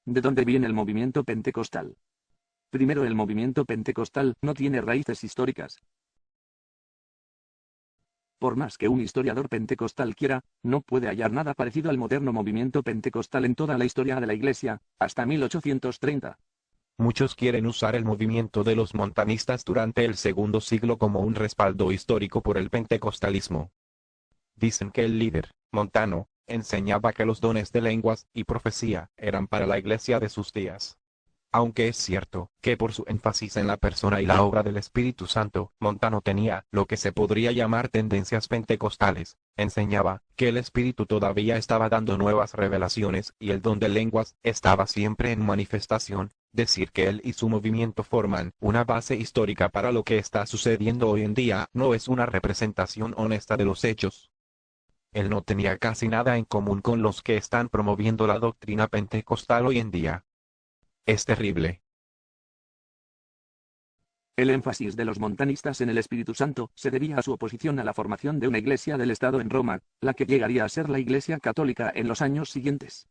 ¿De dónde viene el movimiento pentecostal? Primero, el movimiento pentecostal no tiene raíces históricas. Por más que un historiador pentecostal quiera, no puede hallar nada parecido al moderno movimiento pentecostal en toda la historia de la Iglesia, hasta 1830. Muchos quieren usar el movimiento de los montanistas durante el segundo siglo como un respaldo histórico por el pentecostalismo. Dicen que el líder, Montano, enseñaba que los dones de lenguas y profecía eran para la Iglesia de sus días. Aunque es cierto que por su énfasis en la persona y la obra del Espíritu Santo, Montano tenía lo que se podría llamar tendencias pentecostales, enseñaba que el Espíritu todavía estaba dando nuevas revelaciones y el don de lenguas estaba siempre en manifestación, decir que él y su movimiento forman una base histórica para lo que está sucediendo hoy en día no es una representación honesta de los hechos. Él no tenía casi nada en común con los que están promoviendo la doctrina pentecostal hoy en día. Es terrible. El énfasis de los montanistas en el Espíritu Santo se debía a su oposición a la formación de una iglesia del Estado en Roma, la que llegaría a ser la Iglesia Católica en los años siguientes.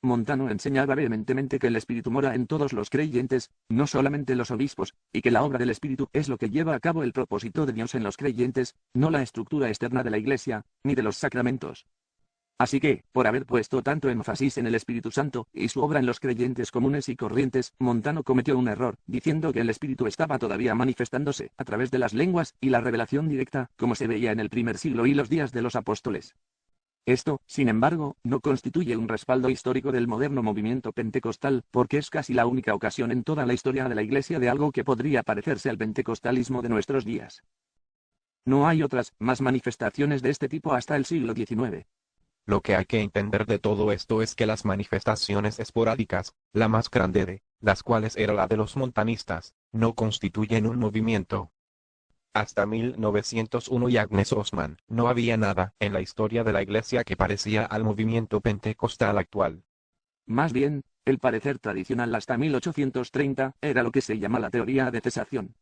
Montano enseñaba vehementemente que el Espíritu mora en todos los creyentes, no solamente los obispos, y que la obra del Espíritu es lo que lleva a cabo el propósito de Dios en los creyentes, no la estructura externa de la Iglesia, ni de los sacramentos. Así que, por haber puesto tanto énfasis en el Espíritu Santo y su obra en los creyentes comunes y corrientes, Montano cometió un error, diciendo que el Espíritu estaba todavía manifestándose a través de las lenguas y la revelación directa, como se veía en el primer siglo y los días de los apóstoles. Esto, sin embargo, no constituye un respaldo histórico del moderno movimiento pentecostal, porque es casi la única ocasión en toda la historia de la Iglesia de algo que podría parecerse al pentecostalismo de nuestros días. No hay otras, más manifestaciones de este tipo hasta el siglo XIX. Lo que hay que entender de todo esto es que las manifestaciones esporádicas, la más grande de las cuales era la de los montanistas, no constituyen un movimiento. Hasta 1901 y Agnes Osman, no había nada en la historia de la Iglesia que parecía al movimiento pentecostal actual. Más bien, el parecer tradicional hasta 1830 era lo que se llama la teoría de cesación.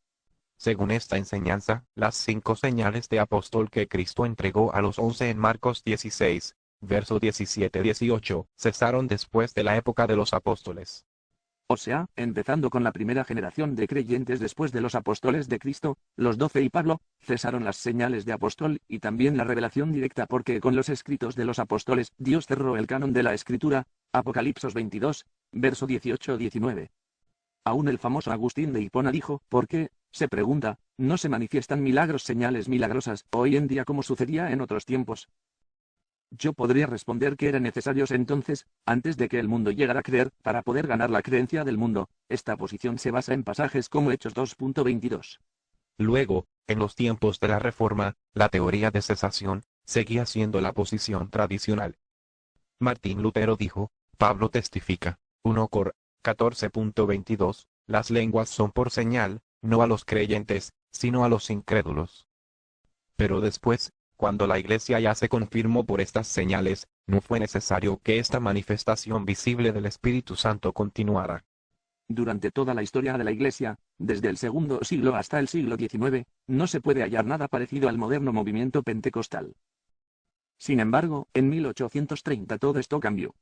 Según esta enseñanza, las 5 señales de apóstol que Cristo entregó a los 11 en Marcos 16, verso 17-18, cesaron después de la época de los apóstoles. O sea, empezando con la primera generación de creyentes después de los apóstoles de Cristo, los 12 y Pablo, cesaron las señales de apóstol y también la revelación directa porque con los escritos de los apóstoles Dios cerró el canon de la Escritura, Apocalipsis 22, verso 18-19. Aún el famoso Agustín de Hipona dijo, ¿por qué? Se pregunta, ¿no se manifiestan milagros, señales milagrosas, hoy en día como sucedía en otros tiempos? Yo podría responder que eran necesarios entonces, antes de que el mundo llegara a creer, para poder ganar la creencia del mundo. Esta posición se basa en pasajes como Hechos 2.22. Luego, en los tiempos de la Reforma, la teoría de cesación seguía siendo la posición tradicional. Martín Lutero dijo, Pablo testifica, 1 Cor. 14.22, las lenguas son por señal, no a los creyentes, sino a los incrédulos. Pero después, cuando la Iglesia ya se confirmó por estas señales, no fue necesario que esta manifestación visible del Espíritu Santo continuara. Durante toda la historia de la Iglesia, desde el segundo siglo hasta el siglo XIX, no se puede hallar nada parecido al moderno movimiento pentecostal. Sin embargo, en 1830 todo esto cambió.